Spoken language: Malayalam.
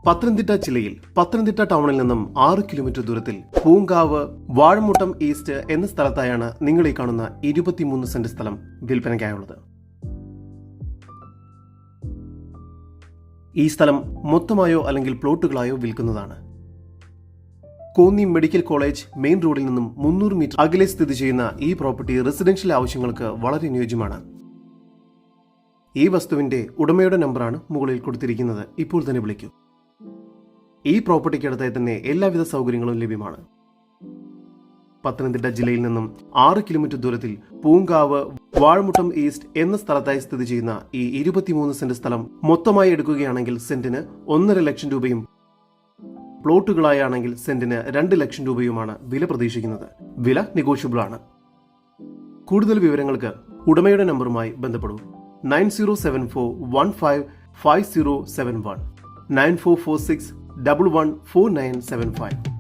പത്തനംതിട്ട ജില്ലയിൽ പത്തനംതിട്ട ടൗണിൽ നിന്നും 6 കിലോമീറ്റർ ദൂരത്തിൽ പൂങ്കാവ് വാഴമുട്ടം ഈസ്റ്റ് എന്ന സ്ഥലത്തായാണ് നിങ്ങൾ ഈ കാണുന്ന 23 സെന്റ് സ്ഥലം വിൽപ്പനയ്ക്കായുള്ളത്. ഈ സ്ഥലം മൊത്തമായോ അല്ലെങ്കിൽ പ്ലോട്ടുകളായോ വിൽക്കുന്നതാണ്. കോന്നി മെഡിക്കൽ കോളേജ് മെയിൻ റോഡിൽ നിന്നും 300 മീറ്റർ അകലെ സ്ഥിതി ചെയ്യുന്ന ഈ പ്രോപ്പർട്ടി റെസിഡൻഷ്യൽ ആവശ്യങ്ങൾക്ക് വളരെ അനുയോജ്യമാണ്. ഈ വസ്തുവിന്റെ ഉടമയുടെ നമ്പറാണ് മുകളിൽ കൊടുത്തിരിക്കുന്നത്. ഇപ്പോൾ തന്നെ വിളിക്കൂ. ഈ പ്രോപ്പർട്ടിക്ക് അടുത്തായി തന്നെ എല്ലാവിധ സൗകര്യങ്ങളും ലഭ്യമാണ്. പത്തനംതിട്ട ജില്ലയിൽ നിന്നും 6 കിലോമീറ്റർ ദൂരത്തിൽ പൂങ്കാവ് വാഴമുട്ടം ഈസ്റ്റ് എന്ന സ്ഥലത്തായി സ്ഥിതി ചെയ്യുന്ന ഈ 23 സെന്റ് സ്ഥലം മൊത്തമായി എടുക്കുകയാണെങ്കിൽ സെന്റിന് 1.5 ലക്ഷം രൂപയും പ്ലോട്ടുകളായാണെങ്കിൽ സെന്റിന് 2 ലക്ഷം രൂപയുമാണ് വില പ്രതീക്ഷിക്കുന്നത്. വില നെഗോഷ്യബിൾ ആണ്. കൂടുതൽ വിവരങ്ങൾക്ക് ഉടമയുടെ നമ്പറുമായി ബന്ധപ്പെടൂ. 9074155071 9446114975.